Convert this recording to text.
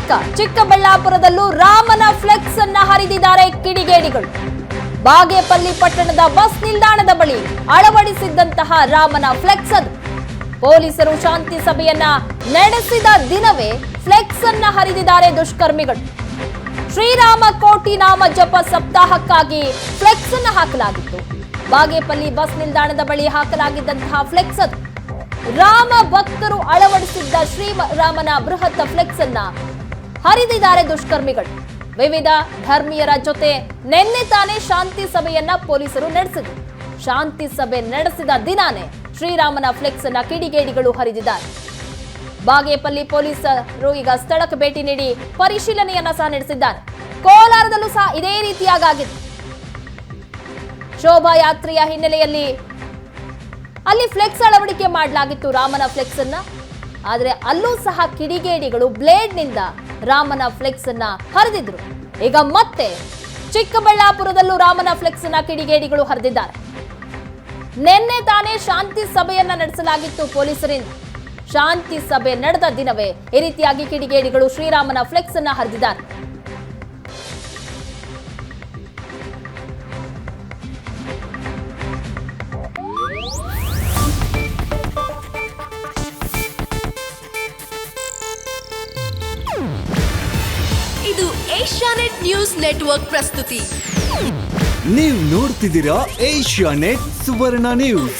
ಬಳಿಕ ಚಿಕ್ಕಬಳ್ಳಾಪುರದಲ್ಲೂ ರಾಮನ ಫ್ಲೆಕ್ಸ್ ಅನ್ನ ಹರಿದಿದ್ದಾರೆ ಕಿಡಿಗೇಡಿಗಳು. ಬಾಗೇಪಲ್ಲಿ ಪಟ್ಟಣದ ಬಸ್ ನಿಲ್ದಾಣದ ಬಳಿ ಅಳವಡಿಸಿದ್ದಂತಹ ರಾಮನ ಫ್ಲೆಕ್ಸ್ ಅದು. ಪೊಲೀಸರು ಶಾಂತಿ ಸಭೆಯನ್ನ ನಡೆಸಿದ ದಿನವೇ ಫ್ಲೆಕ್ಸ್ ಅನ್ನ ಹರಿದಿದ್ದಾರೆ ದುಷ್ಕರ್ಮಿಗಳು. ಶ್ರೀರಾಮ ಕೋಟಿ ನಾಮ ಜಪ ಸಪ್ತಾಹಕ್ಕಾಗಿ ಫ್ಲೆಕ್ಸ್ ಅನ್ನ ಹಾಕಲಾಗಿತ್ತು. ಬಾಗೇಪಲ್ಲಿ ಬಸ್ ನಿಲ್ದಾಣದ ಬಳಿ ಹಾಕಲಾಗಿದ್ದಂತಹ ಫ್ಲೆಕ್ಸ್ ಅದು. ರಾಮ ಭಕ್ತರು ಅಳವಡಿಸಿದ್ದ ಶ್ರೀರಾಮನ ಬೃಹತ್ ಫ್ಲೆಕ್ಸ್ ಅನ್ನ ಹರಿದಿದ್ದಾರೆ ದುಷ್ಕರ್ಮಿಗಳು. ವಿವಿಧ ಧರ್ಮೀಯರ ಜೊತೆ ನಿನ್ನೆ ತಾನೇ ಶಾಂತಿ ಸಭೆಯನ್ನ ಪೊಲೀಸರು ನಡೆಸಿದ್ರು. ಶಾಂತಿ ಸಭೆ ನಡೆಸಿದ ದಿನಾನೇ ಶ್ರೀರಾಮನ ಫ್ಲೆಕ್ಸ್ ಅನ್ನ ಕಿಡಿಗೇಡಿಗಳು ಹರಿದಿದ್ದಾರೆ. ಬಾಗೇಪಲ್ಲಿ ಪೊಲೀಸರು ಈಗ ಸ್ಥಳಕ್ಕೆ ಭೇಟಿ ನೀಡಿ ಪರಿಶೀಲನೆಯನ್ನ ಸಹ ನಡೆಸಿದ್ದಾರೆ. ಕೋಲಾರದಲ್ಲೂ ಸಹ ಇದೇ ರೀತಿಯಾಗಿತ್ತು. ಶೋಭಾಯಾತ್ರೆಯ ಹಿನ್ನೆಲೆಯಲ್ಲಿ ಅಲ್ಲಿ ಫ್ಲೆಕ್ಸ್ ಅಳವಡಿಕೆ ಮಾಡಲಾಗಿತ್ತು ರಾಮನ ಫ್ಲೆಕ್ಸ್ ಅನ್ನ. ಆದ್ರೆ ಅಲ್ಲೂ ಸಹ ಕಿಡಿಗೇಡಿಗಳು ಬ್ಲೇಡ್ ನಿಂದ ರಾಮನ ಫ್ಲೆಕ್ಸ್ ಅನ್ನ ಹರಿದಿದ್ರು. ಈಗ ಮತ್ತೆ ಚಿಕ್ಕಬಳ್ಳಾಪುರದಲ್ಲೂ ರಾಮನ ಫ್ಲೆಕ್ಸ್ ಅನ್ನ ಕಿಡಿಗೇಡಿಗಳು ಹರಿದಿದ್ದಾರೆ. ನಿನ್ನೆ ತಾನೇ ಶಾಂತಿ ಸಭೆಯನ್ನ ನಡೆಸಲಾಗಿತ್ತು ಪೊಲೀಸರಿಂದ. ಶಾಂತಿ ಸಭೆ ನಡೆದ ದಿನವೇ ಈ ರೀತಿಯಾಗಿ ಕಿಡಿಗೇಡಿಗಳು ಶ್ರೀರಾಮನ ಫ್ಲೆಕ್ಸ್ ಅನ್ನ ಹರಿದಿದ್ದಾರೆ. ಇದು ಏಷ್ಯಾನೆಟ್ ನ್ಯೂಸ್ ನೆಟ್ವರ್ಕ್ ಪ್ರಸ್ತುತಿ. ನೀವು ನೋಡ್ತಿದ್ದೀರಾ ಏಷ್ಯಾನೆಟ್ ಸುವರ್ಣ ನ್ಯೂಸ್.